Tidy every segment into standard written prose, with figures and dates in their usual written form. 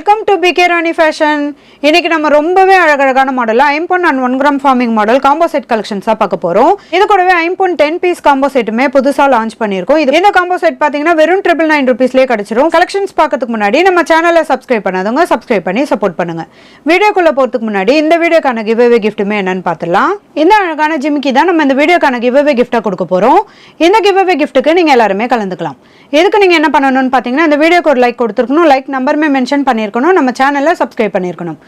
Welcome to PK Rani fashion. இன்னைக்கு நம்ம ரொம்பவே அழகழகான மாடல் ஐம்பொன் and 1 gram forming model combo set கலெக்ஷன்ஸா பார்க்க போறோம். இது கூடவே ஐம்பொன் 10 பீஸ் காம்போ செட்டுமே புதுசா லான்ச் பண்ணியிருக்கோம். இந்த காம்போ செட் பாத்தீங்கன்னா வெறும் 999 ரூபீஸ்லயே கிடைச்சிரும். கலெக்ஷன்ஸ் பார்க்கறதுக்கு முன்னாடி நம்ம சேனலை சப்ஸ்கிரைப் பண்ணாதவங்க சப்ஸ்கிரைப் பண்ணி சப்போர்ட் பண்ணுங்க. வீடியோக்குள்ள போறதுக்கு முன்னாடி இந்த வீடியோக்கான கிவ் அவே கிஃப்ட்டுமே என்னன்னு பார்த்துடலாம். இந்த அழகான ஜிமிக்கி தான் நம்ம இந்த வீடியோக்கான கிவ் அவே கிஃப்ட்டா கொடுக்க போறோம். இந்த கிவ் அவே கிஃப்ட்டுக்கு நீங்க எல்லாருமே கலந்துக்கலாம். இதுக்கு நீங்க என்ன பண்ணணும்னு பாத்தீங்கன்னா இந்த வீடியோக்கு ஒரு லைக் கொடுத்துருக்கணும், லைக் நம்பருமே மென்ஷன் பண்ணியிருக்கணும், நம்ம சேனலை சப்ஸ்கிரைப் பண்ணியிருக்கணும்,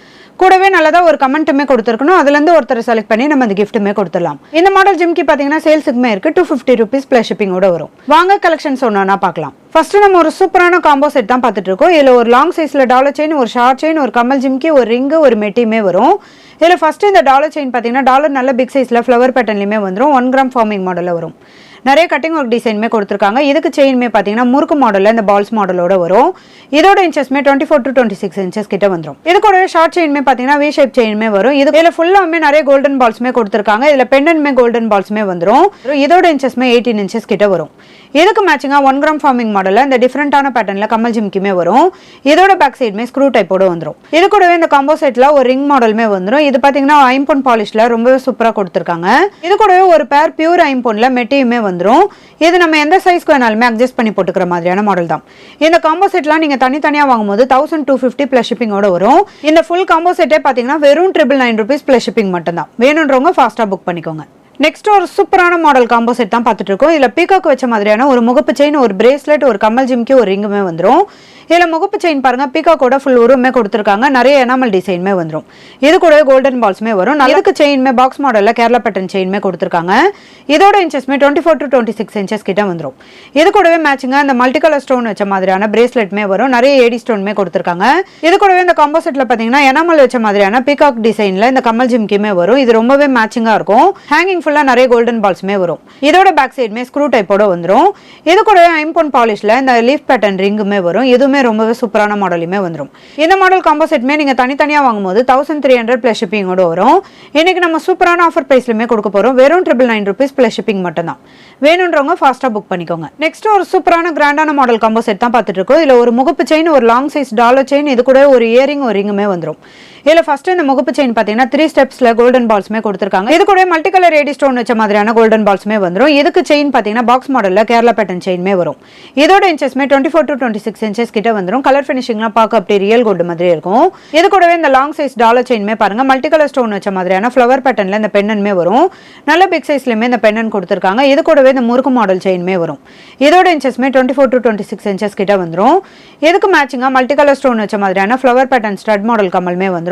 கூடவே நல்லதா ஒரு கமெண்ட்டுமே கொடுத்துருக்கணும். அதுல இருந்து ஒருத்தர் செலக்ட் பண்ணி நம்ம இந்த கிஃப்ட்டுமே கொடுத்துடலாம். இந்த மாடல் ஜிமிக்கி பாத்தீங்கன்னா சேல்ஸுக்குமே இருக்கு. 250 ரூபீஸ் பிளஸ் ஷிப்பிங்கோட வரும். வாங்க கலெக்ஷன்ஸ் ஒன்னா பார்க்கலாம். ஃபர்ஸ்ட் நம்ம ஒரு சூப்பரான காம்போ செட் தான் பார்த்துட்டு இருக்கோம். இதுல ஒரு லாங் சைஸ்ல டாலர் செயின், ஒரு ஷார்ட் செயின், ஒரு கமல் ஜிமிக்கி, ஒரு ரிங்கு, ஒரு மெட்டியுமே வரும். இதுல ஃபர்ஸ்ட் இந்த டாலர் செயின் பாத்தீங்கன்னா டாலர் நல்ல பிக் சைஸ்ல ஃப்ளவர் பேட்டர்ன்லயுமே வந்துடும். 1 கிராம் ஃபார்மிங் மாடல்ல வரும். நிறைய கட்டிங் ஒர்க் டிசைனுமே கொடுத்துருக்காங்க. இதுக்கு செயின்மே பார்த்தீங்கன்னா முறுக்கு மாடலில் இந்த பால்ஸ் மாடலோட வரும். இதோட இன்ச்சஸ்மே 24 to 26 இன்ச்சஸ் கிட்ட வந்துடும். இது கூடவே ஷார்ட் செயின்மே பார்த்தீங்கன்னா வி ஷேப் செயின்மே வரும். இதில் ஃபுல்லாமே நிறைய கோல்டன் பால்ஸ்மே கொடுத்துருக்காங்க. இதில் பெண்டன்மே கோல்டன் பால்ஸ்மே வந்துடும். இதோட இன்ச்சஸ்மே 18 இன்ச்சஸ் கிட்ட வரும். இதுக்கு மேட்சிங்காக 1 கிராம் ஃபார்மிங் மாடலில் இந்த டிஃப்ரெண்டான பேட்டர்னில் கமல் ஜிமிக்குமே வரும். இதோட பேக் சைடுமே ஸ்க்ரூ டைப்போட வந்துடும். இது கூடவே இந்த காம்போ செட்டில் ஒரு ரிங் மாடலுமே வந்துடும். இது பார்த்தீங்கன்னா ஐம்பொன் பாலிஷில் ரொம்பவே சூப்பராக கொடுத்துருக்காங்க. இது கூடவே ஒரு பேர் பியூர் ஐம்பொன்ல மெட்டியுமே வந்துடும். இது நம்ம எந்த சைஸ்க்கு வேணாலுமே அட்ஜஸ்ட் பண்ணி போட்டுக்கிற மாதிரியான மாடல் தான். இந்த காம்போ செட்லாம் நீங்க தனித்தனியா வாங்கும்போது 1250 பிளஸ் ஷிப்பிங்கோட வரும். இந்த ஃபுல் காம்போ செட்டே பாத்தீங்கன்னா வெறும் 999 ரூபீஸ் பிளஸ் ஷிப்பிங் மட்டும் தான். வேணுன்றவங்க ஃபாஸ்டா புக் பண்ணிக்கோங்க. நெக்ஸ்ட் ஒரு சூப்பரான மாடல் காம்போ செட் தான் பார்த்துட்டு இருக்கோம். இதுல பீகாக் வச்ச மாதிரியான ஒரு முகப்பு செயின், ஒரு பிரேஸ்லெட், ஒரு கமல் ஜிமிக்கி, ஒரு ரிங்குமே வந்துடும். இதுல முகப்பு செயின் பாருங்க, பீகாக்கோட ஃபுல் உருவமே கொடுத்துருக்காங்க. நிறைய எனாமல் டிசைனுமே வந்துடும். இது கூட கோல்டன் பால்ஸ்மே வரும். இதுக்கு செயின்மே பாக்ஸ் மாடல்ல கேரளா பேட்டர்ன் செயின்மே கொடுத்துருக்காங்க. இதோட இன்ச்சஸ்மே 24 to 26 இன்ச்சஸ் கிட்ட வந்துடும். இது கூடவே மேட்சிங்கா இந்த மல்டி கலர் ஸ்டோன் வச்ச மாதிரியான பிரேஸ்லெட்மே வரும். நிறைய ஏடி ஸ்டோன்மே கொடுத்துருக்காங்க. இது கூடவே இந்த காம்போ செட்ல பாத்தீங்கன்னா எனாமல் வச்ச மாதிரியான பீகாக் டிசைன்ல இந்த கமல் ஜிமிக்கியுமே வரும். இது ரொம்பவே மேட்சிங்கா இருக்கும். ஹேங்கிங் ஃபுல்லா நிறைய கோல்டன் பால்ஸ்மே வரும். இதோட பேக் சைடுமே ஸ்க்ரூ டைப்போட வந்துடும். இது கூடவே ஐம்பொன் பாலிஷ்ல இந்த லீஃப் பேட்டர்ன் ரிங்குமே வரும். இதுவுமே ரொம்பவே சூப்பரான மாடலுமே வந்துடும். இந்த மாடல் காம்போ செட்மே நீங்க தனித்தனியா வாங்கும்போது 1300 பிளஸ் ஷிப்பிங்கோட வரும். இன்னைக்கு நம்ம சூப்பரான ஆஃபர் பிரைஸ்லயுமே கொடுக்க போறோம். வெறும் 999 ரூபீஸ் பிளஸ் ஷிப்பிங் மட்டும் தான். வேணுன்றவங்க ஃபாஸ்டா புக் பண்ணிக்கோங்க. நெக்ஸ்ட் ஒரு சூப்பரான கிராண்டான மாடல் காம்போ செட் தான் பார்த்துட்டு இருக்கோம். இதுல ஒரு முகப்பு செயின், ஒரு லாங் சைஸ் டாலர் செயின், இது கூட ஒரு இயரிங், ஒரு ரிங்குமே வந்துடும். இதுல ஃபர்ஸ்ட் இந்த முகப்பு செயின் பாத்தீங்கன்னா 3 ஸ்டெப்ஸ்ல கோல்டன் பால்ஸ்மே கொடுத்துருக்காங்க. இது கூட மல்டி கலர் ஏடி ஸ்டோன் வச்ச மாதிரியான கோல்டன் பால்ஸ்மே வந்துடும். இதுக்கு செயின் பாத்தீங்கன்னா பாக்ஸ் மாடல்ல கேரளா பேட்டர்ன் செயின்மே வரும். இதோட இன்ச்சஸ்மே 24 to 26 இன்ச்சஸ் கிட்ட வந்துடும். கலர் ஃபினிஷிங்லாம் பார்க்க அப்படியே ரியல் கோல்டு மாதிரி இருக்கும். இது கூடவே இந்த லாங் சைஸ் டாலர் செயின்மே பாருங்க, மல்டி கலர் ஸ்டோன் வச்ச மாதிரியான ஃப்ளவர் பேட்டர்ன்ல இந்த பெண்ணன்மே வரும். நல்ல பிக் சைஸ்லயுமே இந்த பெண்ணன் கொடுத்துருக்காங்க. இது கூடவே இந்த முறுக்கு மாடல் செயின்மே வரும். இதோட இன்ச்சஸ்மே 24 to 26 இன்ச்சஸ் கிட்ட வந்துடும். இதுக்கு மேட்சிங்கா மல்டி கலர் ஸ்டோன் வச்ச மாதிரியான ஃப்ளவர் பேட்டர்ன் ஸ்டட் மாடல் கமல்மே வந்துடும்.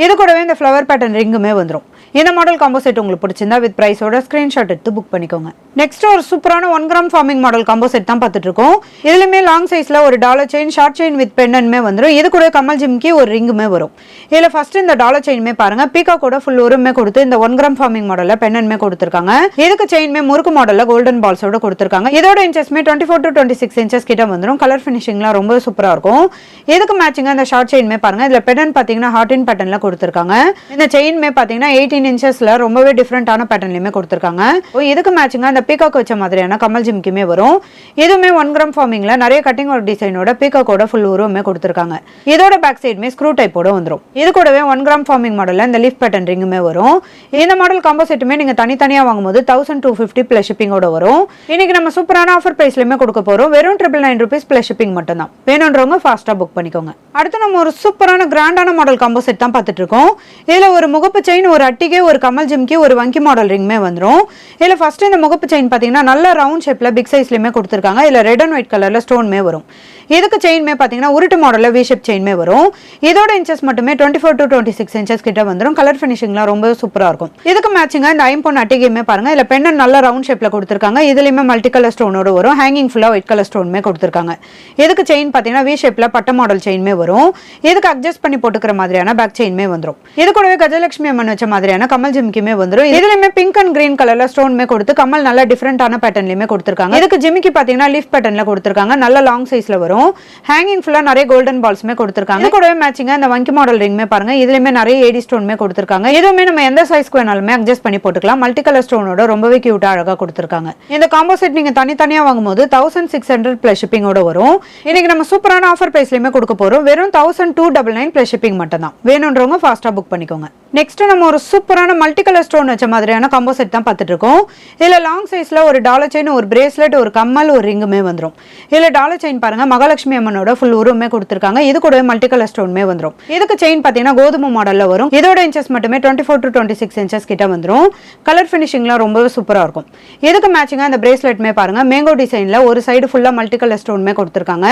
இது கூடவே இந்த ஃப்ளவர் பேட்டர்ன் ரிங்குமே வந்துடும். இந்த மாடல் காம்போ செட் உங்களுக்கு பிடிச்சிருந்தா வித் பிரைஸோட ஸ்கிரீன்ஷாட் எடுத்து புக் பண்ணிக்கோங்க. நெக்ஸ்ட் ஒரு சூப்பரான 1 gram forming model combo set தான் பார்த்துட்டு இருக்கோம். இதுலயுமே லாங் சைஸ்ல ஒரு dollar chain, short chain with பெண்டன்மே வந்துடும். இது கூட கமல் ஜிமிக்கி, ஒரு ரிங்குமே வரும். இதுல ஃபர்ஸ்ட் இந்த டாலர் செயின்மே பாருங்க, பீகாக்கோட ஃபுல் உருவமே கொடுத்து இந்த 1 கிராம் ஃபார்மிங் மாடல்ல பெண்டன்மே கொடுத்துருக்காங்க. இதுக்கு செயின்மே முறுக்கு மாடல்ல கோல்டன் பால்ஸோட கொடுத்துருக்காங்க. இதோட இன்ச்சஸ்மே 24 to 26 இன்ச்சஸ் கிட்ட வந்துடும். கலர் ஃபினிஷிங்லாம் ரொம்ப சூப்பரா இருக்கும். இதுக்கு மேட்சிங்கா இந்த ஷார்ட் செயின்மே பாருங்க, இதுல பெண்டன் பாத்தீங்கன்னா ஹார்ட் இன் பேட்டர்ன்ல கொடுத்துருக்காங்க. இந்த செயின்மே பாத்தீங்கன்னா 18 இன்ச்சஸ்ல ரொம்பவே டிஃபரெண்டான பேட்டர்ன்லயுமே கொடுத்துருக்காங்க. இதுக்கு மேட்சிங்கா இந்த பீகாக் வச்ச மாதிரியான கமல் ஜிமிக்குமே வரும். இதுவுமே 1 கிராம் ஃபார்மிங்ல நிறைய கட்டிங் ஒர்க் டிசைனோட பீகாக்கோட ஃபுல் உருவமே கொடுத்துருக்காங்க. இதோட பேக் சைடுமே ஸ்க்ரூ டைப்போட வந்துடும். இது கூடவே 1 கிராம் ஃபார்மிங் மாடல்ல இந்த லீஃப் பேட்டர்ன் ரிங்குமே வரும். இந்த மாடல் காம்போ செட்டுமே நீங்க தனித்தனியா வாங்கும்போது 1250 பிளஸ் ஷிப்பிங்கோட வரும். இன்னைக்கு நம்ம சூப்பரான ஆஃபர் பிரைஸ்லயுமே கொடுக்க போறோம். வெறும் 999 ரூபீஸ் பிளஸ் ஷிப்பிங் மட்டும் தான். வேணுன்றவங்க ஃபாஸ்டா புக் பண்ணிக்கோங்க. அடுத்து நம்ம ஒரு சூப்பரான கிராண்டான மாடல் காம்போ செட் தான் பார்த்துட்டு இருக்கோம். இதுல ஒரு முகப்பு செயின், ஒரு அட்டிகை, ஒரு கமல் ஜிமிக்கி, ஒரு வங்கி மாடல் ரிங்மே வந்துடும். இதுல ஃபர்ஸ்ட் இந்த முகப்பு செயின் பாத்தீங்கன்னா நல்ல ரவுண்ட் ஷேப்ல பிக் சைஸ்லயுமே கொடுத்துருக்காங்க. இதுல ரெட் அண்ட் ஒயிட் கலர்ல ஸ்டோன்மே வரும். இதுக்கு செயின்மே பாத்தீங்கன்னா உருட்டு மாடல்ல வி ஷேப் செயின்மே வரும். இதோட இன்ச்சஸ் மட்டுமே 24 to 26 இன்ச்சஸ் கிட்ட வந்துடும். கலர் ஃபினிஷிங்லாம் ரொம்ப சூப்பரா இருக்கும். இதுக்கு மேட்சிங்கா இந்த ஐம்பொன் அட்டிகையுமே பாருங்க, இதுல பெண்ணன் நல்ல ரவுண்ட் ஷேப்ல கொடுத்துருக்காங்க. இதுலயுமே மல்டி கலர் ஸ்டோனோட வரும். ஹேங்கிங் ஃபுல்லா ஒயிட் கலர் ஸ்டோன்மே கொடுத்துருக்காங்க. இதுக்கு செயின் பாத்தீங்கன்னா வி ஷேப்ல பட்ட மாடல் செயின்மே வரும். இதுக்கு அட்ஜஸ்ட் பண்ணி போட்டுக்கிற மாதிரியான பேக் செயின்மே வந்துடும். இது கூடவே கஜலட்சுமி அம்மன் வச்ச மாதிரியான மாதிரியான கமல் ஜிமிக்கியுமே வந்துரும். இதுலயுமே பிங்க் அண்ட் கிரீன் கலர்ல ஸ்டோன்மே கொடுத்து கமல் நல்ல டிஃபரெண்டான பேட்டர்ன்லயுமே கொடுத்திருக்காங்க. இதுக்கு ஜிமிக்கி பாத்தீங்கன்னா லீஃப் பேட்டர்ன்ல கொடுத்திருக்காங்க. நல்ல லாங் சைஸ்ல வரும். ஹேங்கிங் ஃபுல்லா நிறைய கோல்டன் பால்ஸ்மே கொடுத்திருக்காங்க. இது கூடவே மேட்சிங்கா இந்த வங்கி மாடல் ரிங்மே பாருங்க. இதுலயுமே நிறைய ஏடி ஸ்டோன்மே கொடுத்திருக்காங்க. இதுவுமே நம்ம எந்த சைஸ்க்கு வேணாலுமே அட்ஜஸ்ட் பண்ணி போட்டுக்கலாம். மல்டி கலர் ஸ்டோனோட ரொம்பவே கியூட்டா அழகா கொடுத்திருக்காங்க. இந்த காம்போ செட் நீங்க தனித்தனியா வாங்கும்போது 1600 பிளஸ் ஷிப்பிங்கோட வரும். இன்னைக்கு நம்ம சூப்பரான ஆஃபர் பிரைஸ்லயுமே கொடுக்க போறோம். வெறும் 1299 பிளஸ் ஷிப்பிங் மட்டும் தான். வேணும்ன்றவங்க ஃபாஸ்டா புக் பண்ணிக்கோங்க. நெக்ஸ்ட் நம்ம ஒரு சூப்பரான மல்டி கலர் ஸ்டோன் வச்ச மாதிரியான காம்போ செட் தான் பார்த்துட்டு இருக்கோம். இதுல லாங் சைஸ்ல ஒரு டாலர் செயின், ஒரு பிரேஸ்லெட், ஒரு கம்மல், ஒரு ரிங்குமே வந்துரும். இதுல டாலர் செயின் பாருங்க, மகாலட்சுமி அம்மனோட ஃபுல் உருவமே கொடுத்திருக்காங்க. இது கூட மல்டி கலர் ஸ்டோன்மே வந்துரும். இதுக்கு செயின் பாத்தீங்கன்னா கோதுமை மாடல்ல வரும். இதோட இன்ச்சஸ் மட்டுமே 24 to 26 இன்ச்சஸ் கிட்ட வந்துரும். கலர் ஃபினிஷிங்லாம் ரொம்பவே சூப்பரா இருக்கும். இதுக்கு மேட்சிங்கா இந்த பிரேஸ்லெட்மே பாருங்க, மேங்கோ டிசைன்ல ஒரு சைடு ஃபுல்லா மல்டி கலர் ஸ்டோன்மே கொடுத்திருக்காங்க.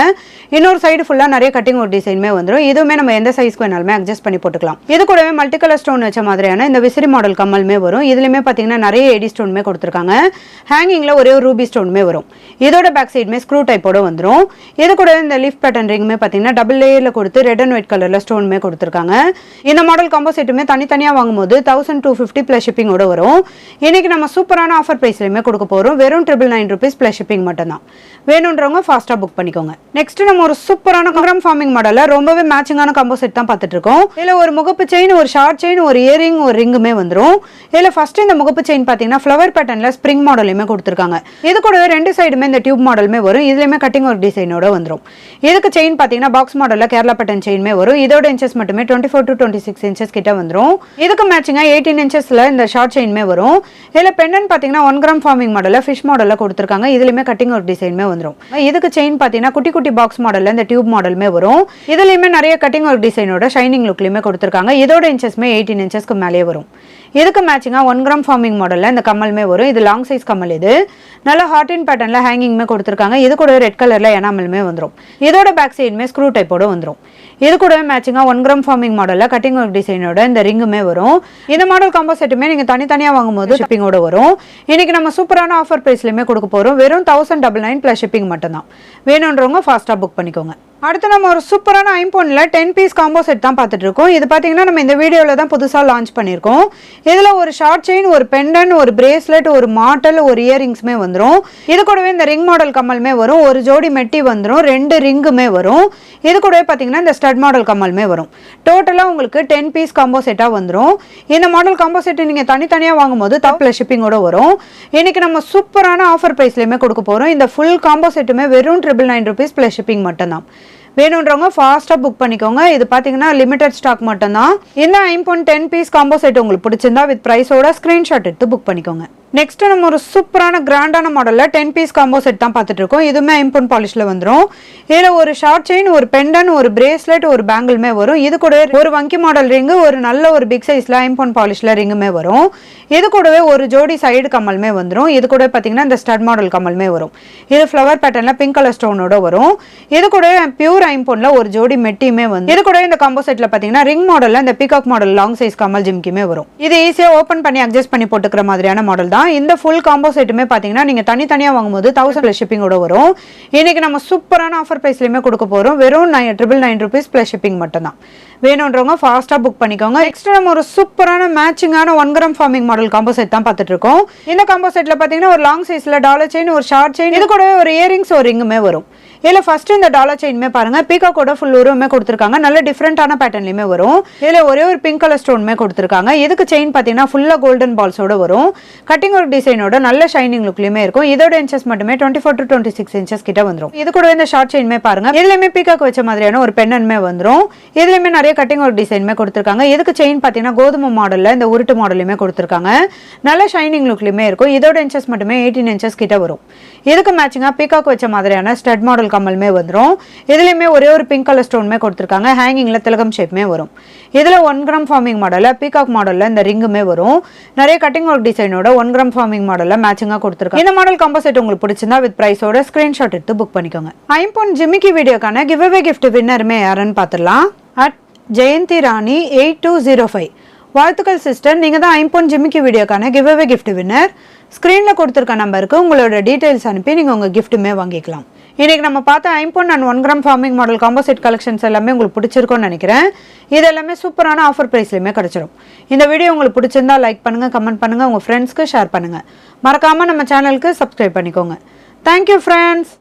இன்னொரு சைடு ஃபுல்லா நிறைய கட்டிங் ஒரு டிசைன்மே வந்துரும். இதுவுமே நம்ம எந்த சைஸ்க்கு வேணாலுமே அட்ஜஸ்ட் பண்ணி போட்டுக்கலாம். இது கூடவே மல்டி கலர் ஸ்டோன் வச்ச மாதிரியான இந்த விசிறி மாடல் கம்மல்மே வரும். இதுலயுமே பாத்தீங்கன்னா நிறைய ஏடி ஸ்டோன்மே கொடுத்திருக்காங்க. ஹேங்கிங்ல ஒரே ஒரு ரூபி ஸ்டோன்மே வரும். இதோட பேக் சைடுமே ஸ்க்ரூ டைப்போட வந்துரும். இது கூட இந்த லீஃப் பேட்டர்ன் ரிங்மே பாத்தீங்கன்னா டபுள் லேயர்ல கொடுத்து ரெட் அண்ட் ஒயிட் கலர்ல ஸ்டோன்மே கொடுத்திருக்காங்க. இந்த மாடல் காம்போ செட்டுமே தனித்தனியா வாங்கும்போது 1250 பிளஸ் ஷிப்பிங்கோட வரும். இன்னைக்கு நம்ம சூப்பரான ஆஃபர் பிரைஸ்லயுமே கொடுக்க போறோம். வெறும் 999 rupees பிளஸ் ஷிப்பிங் மட்டும் தான். வேணும்ன்றவங்க ஃபாஸ்டா புக் பண்ணிக்கோங்க. நெக்ஸ்ட் நம்ம ஒரு சூப்பரான கரம் ஃபார்மிங் மாடல்ல ரொம்பவே மேட்சிங்கான காம்போ செட் தான் பார்த்துட்டு இருக்கோம். இதுல ஒரு முகப்பு செயின், ஒரு ஷார்ட் செயின், ஒரு இயரிங், ஒரு ரிங்குமே வந்துரும். இதுல ஃபர்ஸ்ட் இந்த முகப்பு செயின் பாத்தீங்கன்னா ஃப்ளவர் பேட்டர்ன்ல ஸ்ப்ரிங் மாடலுமே கொடுத்திருக்காங்க. இது கூட ரெண்டு சைடுமே இந்த டியூப் மாடலுமே வரும். இதுலயுமே கட்டிங் ஒரு டிசைனோட வந்துரும். இதுக்கு செயின் பாத்தீங்கன்னா பாக்ஸ் மாடல்ல கேரளா பேட்டர்ன் செயின்மே வரும். இதோட இன்ச்சஸ் மட்டுமே 24 to 26 இன்ச்சஸ் கிட்ட வந்துரும். இதுக்கு மேட்சிங்கா 18 இன்ச்சஸ்ல இந்த ஷார்ட் செயின்மே வரும். இதுல பெண்டன் பாத்தீங்கன்னா 1 கிராம் ஃபார்மிங் மாடல்ல ஃபிஷ் மாடல்ல கொடுத்திருக்காங்க. இதுலயுமே கட்டிங் ஒரு டிசைன்மே வந்துரும். இதுக்கு செயின் பாத்தீங்கன்னா குட்டி குட்டி பாக்ஸ் மாடல்ல இந்த டியூப் மாடலுமே வரும். இதுலயுமே நிறைய கட்டிங் ஒரு டிசைனோட ஷைனிங் லுக்லயுமே கொடுத்திருக்காங்க. இதோட இன்ச்சஸ்மே 18 இன்ச்சஸ்க்கு மேலே வரும். இதுக்கு மேட்சிங்கா 1 கிராம் ஃபார்மிங் மாடல்ல இந்த கம்மல்மே வரும். இது லாங் சைஸ் கம்மல். இது நல்ல ஹார்ட் இன் பேட்டர்ன்ல ஹேங்கிங்மே கொடுத்திருக்காங்க. இது கூட ரெட் கலர்ல எனாமல்மே வந்துரும். இதோட பேக் சைடுமே ஸ்க்ரூ டைப்போட வந்துரும். இது கூட மேட்சிங்கா 1 கிராம் ஃபார்மிங் மாடல்ல கட்டிங் ஒர்க் டிசைனோட இந்த ரிங்குமே வரும். இந்த மாடல் காம்போ செட்டுமே நீங்க தனித்தனியா வாங்கும்போது ஷிப்பிங்கோட வரும். இன்னைக்கு நம்ம சூப்பரான ஆஃபர் பிரைஸ்லயுமே கொடுக்க போறோம். வெறும் 1099 பிளஸ் ஷிப்பிங் மட்டும் தான். வேணும்ன்றவங்க ஃபாஸ்டா புக் பண்ணிக்கோங்க. அடுத்து நம்ம ஒரு சூப்பரான ஐம்போன்ல 10 பீஸ் காம்போ செட் தான் பார்த்துட்டு இருக்கோம். இது பாத்தீங்கன்னா நம்ம இந்த வீடியோல தான் புதுசா லான்ச் பண்ணிருக்கோம். இதுல ஒரு ஷார்ட் செயின், ஒரு பெண்டன், ஒரு பிரேஸ்லெட், ஒரு மாட்டல், ஒரு இயரிங்ஸ்மே வந்துரும். இது கூடவே இந்த ரிங் மாடல் கம்மல்மே வரும். ஒரு ஜோடி மெட்டி வந்துரும். 2 ரிங்குமே வரும். இது கூடவே பாத்தீங்கன்னா இந்த ஸ்டட் மாடல் கம்மல்மே வரும். டோட்டலா உங்களுக்கு 10 பீஸ் காம்போ செட்டா வந்துரும். இந்த மாடல் காம்போ செட் நீங்க தனித்தனியா வாங்கும்போது பிளஸ் ஷிப்பிங்கோட வரும். இன்னைக்கு நம்ம சூப்பரான ஆஃபர் பிரைஸ்லயுமே கொடுக்க போறோம். இந்த ஃபுல் காம்போ செட்டுமே வெறும் 999 rupees பிளஸ் ஷிப்பிங் மட்டும் தான். வேணும்ன்றவங்க ஃபாஸ்டா புக் பண்ணிக்கோங்க. இது பாத்தீங்கன்னா லிமிடெட் ஸ்டாக் மட்டும் தான். இந்த ஐம்போன் 10 பீஸ் காம்போ செட் உங்களுக்கு பிடிச்சிருந்தா வித் பிரைஸோட ஸ்கிரீன்ஷாட் எடுத்து புக் பண்ணிக்கோங்க. நெக்ஸ்ட் நம்ம ஒரு சூப்பரான கிராண்டான மாடல்ல 10 பீஸ் காம்போ செட் தான் பார்த்துட்டு இருக்கோம். இதுவுமே ஐம்போன் பாலிஷ்ல வந்துரும். இதுல ஒரு ஷார்ட் செயின், ஒரு பெண்டன், ஒரு பிரேஸ்லெட், ஒரு பேங்கிள்மே வரும். இது கூட ஒரு வங்கி மாடல் ரிங்கு, ஒரு நல்ல ஒரு பிக் சைஸ்ல ஐம்போன் பாலிஷ்ல ரிங்குமே வரும். இது கூடவே ஒரு ஜோடி சைடு கம்மல்மே வந்துரும். இது கூட பாத்தீங்கன்னா இந்த ஸ்டட் மாடல் கம்மல்மே வரும். இது ஃப்ளவர் பேட்டர்ன்ல பிங்க் கலர் ஸ்டோனோட வரும். இது கூட பியூர் ஐம்போன்ல ஒரு ஜோடி மெட்டியுமே வந்து. இது கூட இந்த காம்போ செட்ல பாத்தீங்கன்னா ரிங் மாடல்ல இந்த பீகாக் மாடல் லாங் சைஸ் கம்மல் ஜிம்கியுமே வரும். இது ஈஸியா ஓபன் பண்ணி அட்ஜஸ்ட் பண்ணி போட்டுக்கிற மாதிரியான மாடல் தான். இந்த ஃபுல் காம்போ செட்டுமே பாத்தீங்கன்னா நீங்க தனித்தனியா வாங்கும்போது 1000 ஷிப்பிங்கோட வரும். இன்னைக்கு நம்ம சூப்பரான ஆஃபர் பிரைஸ்லயுமே கொடுக்க போறோம். வெறும் 999 rupees பிளஸ் ஷிப்பிங் மட்டும் தான். வேணும்ன்றவங்க ஃபாஸ்டா புக் பண்ணிக்கோங்க. நெக்ஸ்ட் நம்ம ஒரு சூப்பரான மேட்சிங்கான 1 gram forming model combo set தான் பார்த்துட்டு இருக்கோம். இந்த காம்போ செட்ல பாத்தீங்கன்னா ஒரு லாங் சைஸ்ல டாலர் செயின், ஒரு ஷார்ட் செயின், இது கூடவே ஒரு இயரிங்ஸ், ஒரு ரிங்குமே வரும். இதுல ஃபர்ஸ்ட் இந்த டாலர் செயின்மே பாருங்க, பீகாக்கோட ஃபுல் உருவமே கொடுத்திருக்காங்க. நல்ல டிஃபரெண்டான பேட்டர்ன்லயுமே வரும். இதுல ஒரே ஒரு பிங்க் கலர் ஸ்டோன்மே கொடுத்திருக்காங்க. இதுக்கு செயின் பாத்தீங்கன்னா ஃபுல்லா கோல்டன் பால்ஸோட வரும். கட்டிங் ஒரு டிசைனோட நல்ல ஷைனிங் லுக்லயுமே இருக்கும். இதோட இன்ச்சஸ் மட்டுமே 24 to 26 இன்ச்சஸ் கிட்ட வந்துரும். இது கூட இந்த ஷார்ட் செயின்மே பாருங்க, இதுலயுமே பீகாக் வச்ச மாதிரியான ஒரு பெண்ணன்மே வந்துரும். இதுலயுமே நிறைய கட்டிங் ஒரு டிசைன்மே கொடுத்திருக்காங்க. இதுக்கு செயின் பாத்தீங்கன்னா கோதுமை மாடல்ல இந்த உருட்டு மாடலுமே கொடுத்திருக்காங்க. நல்ல ஷைனிங் லுக்லயுமே இருக்கும். இதோட இன்ச்சஸ் மட்டுமே 18 இன்ச்சஸ் கிட்ட வரும். இதுக்கு மேட்சிங்கா பீகாக் வச்ச மாதிரியான ஸ்டட் மாடல் கம்மல்மே வந்துரும். இதுலயுமே ஒரே ஒரு பிங்க் கலர் ஸ்டோன்மே கொடுத்திருக்காங்க. ஹேங்கிங்ல திலகம் ஷேப்மே வரும். இதுல 1 கிராம் ஃபார்மிங் மாடல்ல பீகாக் மாடல்ல இந்த ரிங்குமே வரும். நிறைய கட்டிங் ஒர்க் டிசைனோட 1 கிராம் ஃபார்மிங் மாடல்ல மேட்சிங்கா கொடுத்திருக்காங்க. இந்த மாடல் காம்போ செட் உங்களுக்கு பிடிச்சிருந்தா வித் பிரைஸோட ஸ்கிரீன்ஷாட் எடுத்து புக் பண்ணிக்கோங்க. ஐம்போன் ஜிமிக்கி வீடியோக்கான கிவ் அவே கிஃப்ட் வின்னருமே யாருன்னு பாத்துடலாம். அட் ஜெயந்தி ராணி 8205 வாழ்த்துக்கள் சிஸ்டர், நீங்கள் தான் ஐம்பொன் ஜிமிக்கி வீடியோக்கான கிவ் அவே கிஃப்ட் வின்னர். ஸ்க்ரீனில் கொடுத்துருக்க நம்பருக்கு உங்களோட டீட்டெயில்ஸ் அனுப்பி நீங்கள் உங்கள் கிஃப்ட்டுமே வாங்கிக்கலாம். இன்றைக்கி நம்ம பார்த்த ஐம்பொன் and 1 gram forming model combo set collections எல்லாமே உங்களுக்கு பிடிச்சிருக்கும்னு நினைக்கிறேன். இது எல்லாமே சூப்பரான ஆஃபர் ப்ரைஸ்லையுமே கிடச்சிரும். இந்த வீடியோ உங்களுக்கு பிடிச்சிருந்தா லைக் பண்ணுங்கள், கமெண்ட் பண்ணுங்கள், உங்கள் ஃப்ரெண்ட்ஸ்க்கு ஷேர் பண்ணுங்கள். மறக்காமல் நம்ம சேனலுக்கு சப்ஸ்கிரைப் பண்ணிக்கோங்க. Thank you friends.